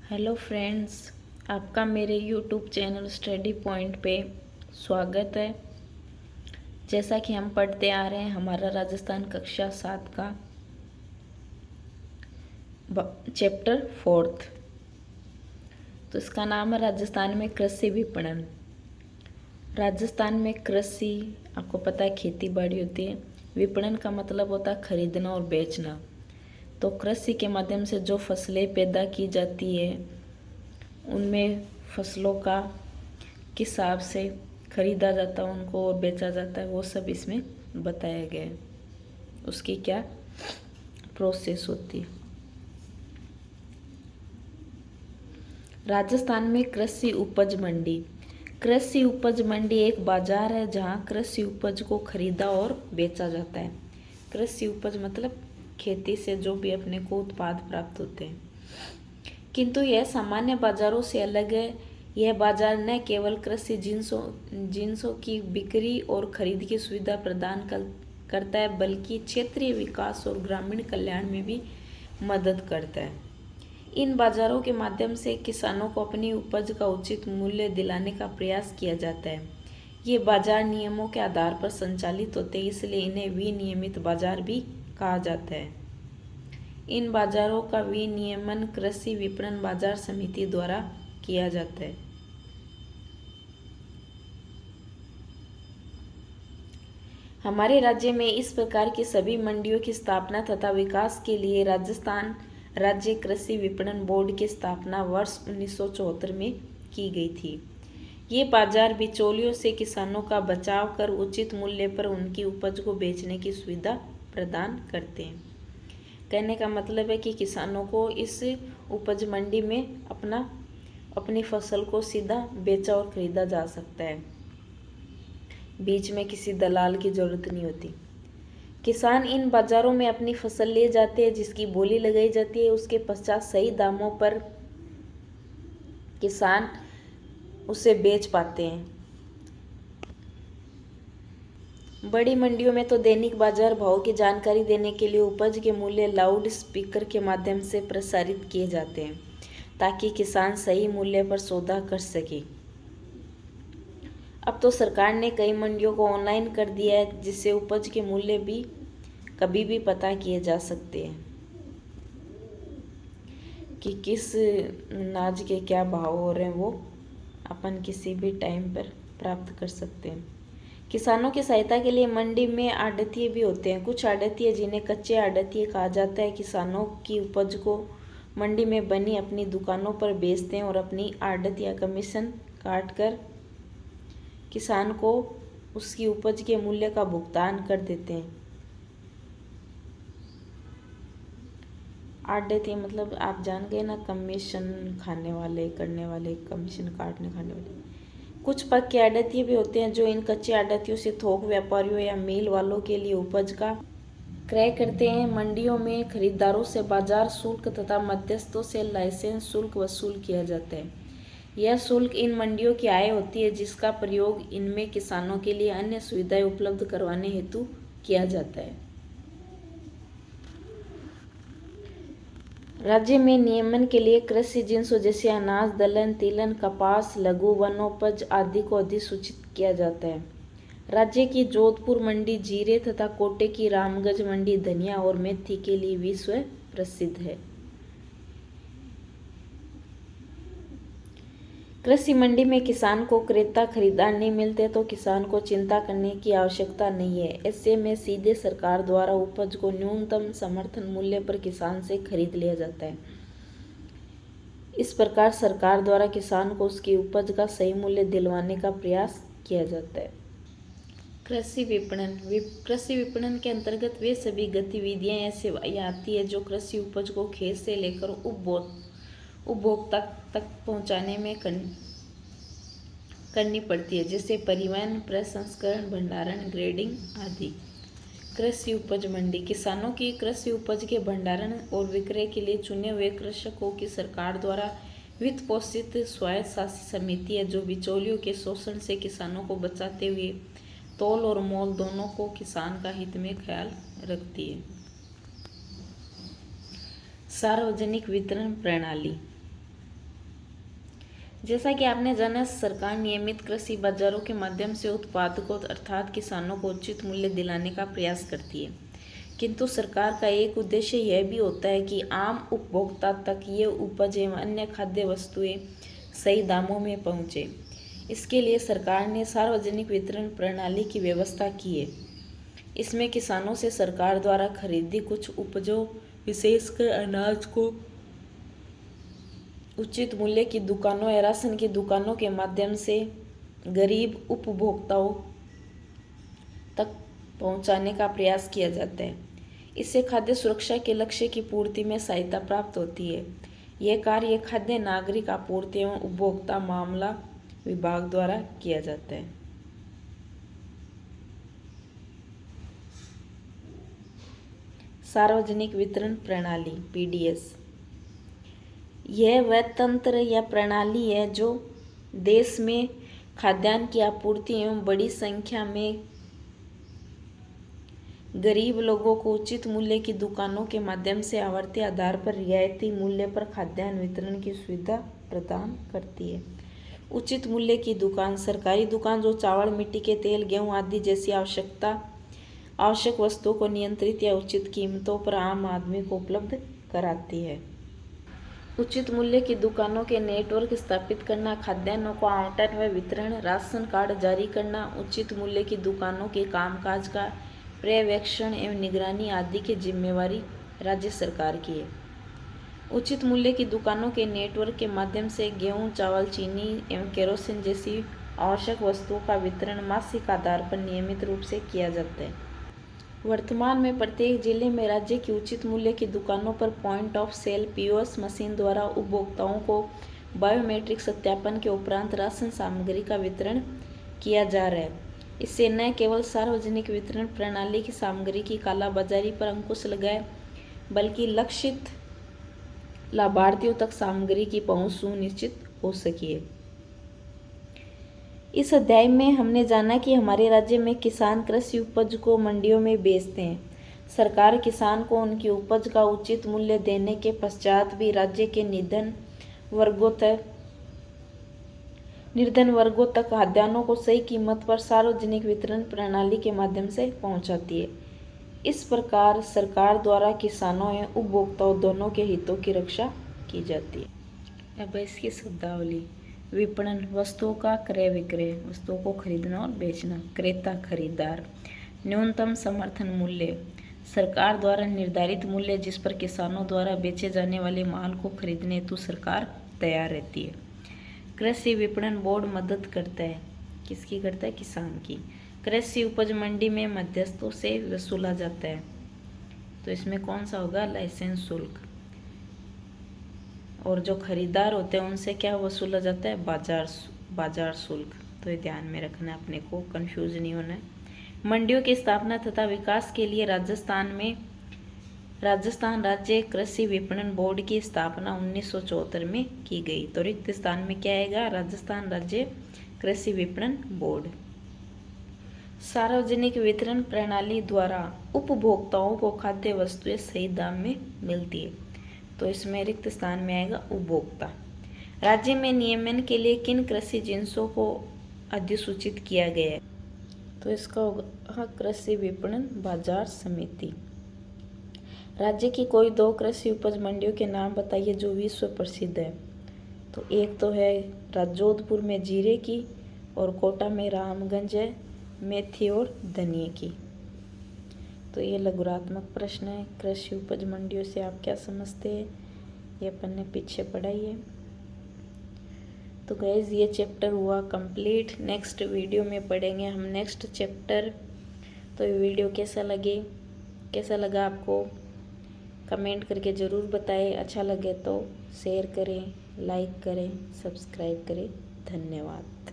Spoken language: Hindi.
हेलो फ्रेंड्स, आपका मेरे यूट्यूब चैनल स्टडी पॉइंट पे स्वागत है। जैसा कि हम पढ़ते आ रहे हैं हमारा राजस्थान कक्षा 7 का चैप्टर 4, तो इसका नाम है राजस्थान में कृषि विपणन। राजस्थान में कृषि, आपको पता है, खेती बाड़ी होती है। विपणन का मतलब होता है खरीदना और बेचना। तो कृषि के माध्यम से जो फसलें पैदा की जाती है उनमें फसलों का किस हिसाब से खरीदा जाता है उनको और बेचा जाता है, वो सब इसमें बताया गया है। उसकी क्या प्रोसेस होती है। राजस्थान में कृषि उपज मंडी। कृषि उपज मंडी एक बाजार है जहां कृषि उपज को खरीदा और बेचा जाता है। कृषि उपज मतलब खेती से जो भी अपने को उत्पाद प्राप्त होते हैं, किंतु यह सामान्य बाजारों से अलग है। यह बाजार न केवल कृषि जिन्सों की बिक्री और खरीद की सुविधा प्रदान करता है, बल्कि क्षेत्रीय विकास और ग्रामीण कल्याण में भी मदद करता है। इन बाजारों के माध्यम से किसानों को अपनी उपज का उचित मूल्य दिलाने का प्रयास किया जाता है। ये बाजार नियमों के आधार पर संचालित होते हैं, इसलिए इन्हें विनियमित बाजार भी कहा जाता है। इन बाजारों का विनियमन कृषि विपणन बाजार समिति द्वारा किया जाता है। हमारे राज्य में इस प्रकार की सभी मंडियों की स्थापना तथा विकास के लिए राजस्थान राज्य कृषि विपणन बोर्ड की स्थापना वर्ष 1974 में की गई थी। ये बाजार बिचौलियों से किसानों का बचाव कर उचित मूल्य पर उनकी उपज को बेचने की सुविधा प्रदान करते हैं। कहने का मतलब है कि किसानों को इस उपज मंडी में अपनी फसल को सीधा बेचा और खरीदा जा सकता है। बीच में किसी दलाल की जरूरत नहीं होती। किसान इन बाजारों में अपनी फसल ले जाते हैं, जिसकी बोली लगाई जाती है। उसके पश्चात सही दामों पर किसान उसे बेच पाते हैं। बड़ी मंडियों में तो दैनिक बाजार भाव की जानकारी देने के लिए उपज के मूल्य लाउड स्पीकर के माध्यम से प्रसारित किए जाते हैं, ताकि किसान सही मूल्य पर सौदा कर सके। अब तो सरकार ने कई मंडियों को ऑनलाइन कर दिया है, जिससे उपज के मूल्य भी कभी भी पता किए जा सकते हैं कि किस अनाज के क्या भाव हो रहे हैं, वो अपन किसी भी टाइम पर प्राप्त कर सकते हैं। किसानों की सहायता के लिए मंडी में आढ़तिये भी होते हैं। कुछ आढ़तिये, जिन्हें कच्चे आढ़तिये कहा जाता है, किसानों की उपज को मंडी में बनी अपनी दुकानों पर बेचते हैं और अपनी आढ़त या कमीशन काट कर किसान को उसकी उपज के मूल्य का भुगतान कर देते हैं। आढ़तिये मतलब आप जान गए ना, कमीशन खाने वाले, करने वाले, कमीशन काटने खाने वाले। कुछ पक्के आढ़तिये भी होते हैं जो इन कच्चे आढ़तियों से थोक व्यापारियों या मिल वालों के लिए उपज का क्रय करते हैं। मंडियों में खरीदारों से बाजार शुल्क तथा मध्यस्थों से लाइसेंस शुल्क वसूल किया जाता है। यह शुल्क इन मंडियों की आय होती है, जिसका प्रयोग इनमें किसानों के लिए अन्य सुविधाएं उपलब्ध करवाने हेतु किया जाता है। राज्य में नियमन के लिए कृषि जिन्सों जैसे अनाज, दलहन, तिलहन, कपास, लघु वनोपज आदि को अधिसूचित किया जाता है। राज्य की जोधपुर मंडी जीरे तथा कोटे की रामगंज मंडी धनिया और मेथी के लिए विश्व प्रसिद्ध है। कृषि मंडी में किसान को क्रेता खरीदार नहीं मिलते तो किसान को चिंता करने की आवश्यकता नहीं है। ऐसे में सीधे सरकार द्वारा उपज को न्यूनतम समर्थन मूल्य पर किसान से खरीद लिया जाता है। इस प्रकार सरकार द्वारा किसान को उसकी उपज का सही मूल्य दिलवाने का प्रयास किया जाता है। कृषि विपणन। कृषि विपणन के अंतर्गत वे सभी गतिविधियां या सेवाएं आती है जो कृषि उपज को खेत से लेकर उपभोक्ता तक पहुंचाने में करनी पड़ती है, जैसे परिवहन, प्रसंस्करण, भंडारण, ग्रेडिंग आदि। कृषि उपज मंडी किसानों की कृषि उपज के भंडारण और विक्रय के लिए चुने हुए कृषकों की सरकार द्वारा वित्त पोषित स्वायत्त शासी समिति है, जो बिचौलियों के शोषण से किसानों को बचाते हुए तोल और मोल दोनों को किसान का हित में ख्याल रखती है। सार्वजनिक वितरण प्रणाली। जैसा कि आपने जाना, सरकार नियमित कृषि बाजारों के माध्यम से उत्पादकों अर्थात किसानों को उचित मूल्य दिलाने का प्रयास करती है, किंतु सरकार का एक उद्देश्य यह भी होता है कि आम उपभोक्ता तक ये उपज एवं अन्य खाद्य वस्तुएं सही दामों में पहुंचे। इसके लिए सरकार ने सार्वजनिक वितरण प्रणाली की व्यवस्था की है। इसमें किसानों से सरकार द्वारा खरीदी कुछ उपजों, विशेषकर अनाज को उचित मूल्य की दुकानों या राशन की दुकानों के माध्यम से गरीब उपभोक्ताओं तक पहुंचाने का प्रयास किया जाता है। इससे खाद्य सुरक्षा के लक्ष्य की पूर्ति में सहायता प्राप्त होती है। यह कार्य खाद्य नागरिक आपूर्ति एवं उपभोक्ता मामला विभाग द्वारा किया जाता है। सार्वजनिक वितरण प्रणाली पीडीएस, यह वह तंत्र या प्रणाली है जो देश में खाद्यान्न की आपूर्ति एवं बड़ी संख्या में गरीब लोगों को उचित मूल्य की दुकानों के माध्यम से आवर्ती आधार पर रियायती मूल्य पर खाद्यान्न वितरण की सुविधा प्रदान करती है। उचित मूल्य की दुकान, सरकारी दुकान जो चावल, मिट्टी के तेल, गेहूं आदि जैसी आवश्यक वस्तुओं को नियंत्रित या उचित कीमतों पर आम आदमी को उपलब्ध कराती है। उचित मूल्य की दुकानों के नेटवर्क स्थापित करना, खाद्यान्नों को आवंटन व वितरण, राशन कार्ड जारी करना, उचित मूल्य की दुकानों के कामकाज का पर्यवेक्षण एवं निगरानी आदि की जिम्मेवारी राज्य सरकार की है। उचित मूल्य की दुकानों के नेटवर्क के माध्यम से गेहूं, चावल, चीनी एवं केरोसिन जैसी आवश्यक वस्तुओं का वितरण मासिक आधार पर नियमित रूप से किया जाता है। वर्तमान में प्रत्येक जिले में राज्य की उचित मूल्य की दुकानों पर point of sale POS machine द्वारा उपभोक्ताओं को बायोमेट्रिक सत्यापन के उपरांत राशन सामग्री का वितरण किया जा रहा है। इससे न केवल सार्वजनिक वितरण प्रणाली की सामग्री की कालाबाजारी पर अंकुश लगाए, बल्कि लक्षित लाभार्थियों तक सामग्री की पहुंच सुनिश्चित हो सकी है। इस अध्याय में हमने जाना कि हमारे राज्य में किसान कृषि उपज को मंडियों में बेचते हैं। सरकार किसान को उनकी उपज का उचित मूल्य देने के पश्चात भी राज्य के निर्धन वर्गों तक खाद्यान्नों को सही कीमत पर सार्वजनिक वितरण प्रणाली के माध्यम से पहुंचाती है। इस प्रकार सरकार द्वारा किसानों एवं उपभोक्ताओं दोनों के हितों की रक्षा की जाती है। अब इसकी शब्दावली। विपणन, वस्तुओं का क्रय विक्रय, वस्तुओं को खरीदना और बेचना। क्रेता, खरीदार। न्यूनतम समर्थन मूल्य, सरकार द्वारा निर्धारित मूल्य जिस पर किसानों द्वारा बेचे जाने वाले माल को खरीदने हेतु सरकार तैयार रहती है। कृषि विपणन बोर्ड मदद करता है, किसकी करता है? किसान की। कृषि उपज मंडी में मध्यस्थों से वसूला जाता है, तो इसमें कौन सा होगा? लाइसेंस शुल्क। और जो खरीदार होते हैं उनसे क्या वसूला जाता है? बाजार शुल्क। तो ये ध्यान में रखना है, अपने को कंफ्यूज नहीं होना है। मंडियों की स्थापना तथा विकास के लिए राजस्थान राज्य कृषि विपणन बोर्ड की स्थापना 1974 में की गई। तो रिक्त स्थान में क्या आएगा? राजस्थान राज्य कृषि विपणन बोर्ड। सार्वजनिक वितरण प्रणाली द्वारा उपभोक्ताओं को खाद्य वस्तुएं सही दाम में मिलती है, तो इसमें रिक्त स्थान में आएगा उपभोक्ता। राज्य में नियमन के लिए किन कृषि जिन्सों को अधिसूचित किया गया है? तो इसका होगा कृषि विपणन बाजार समिति। राज्य की कोई 2 कृषि उपज मंडियों के नाम बताइए जो विश्व प्रसिद्ध है। तो एक तो है जोधपुर में जीरे की, और कोटा में रामगंज है मेथी और धनिये की। तो ये लघुरात्मक प्रश्न है। कृषि उपज मंडियों से आप क्या समझते हैं, ये अपन ने पीछे पढ़ाई है। तो गाइज ये चैप्टर हुआ कंप्लीट। नेक्स्ट वीडियो में पढ़ेंगे हम नेक्स्ट चैप्टर। तो ये वीडियो कैसा लगा आपको कमेंट करके ज़रूर बताएं। अच्छा लगे तो शेयर करें, लाइक करें, सब्सक्राइब करें। धन्यवाद।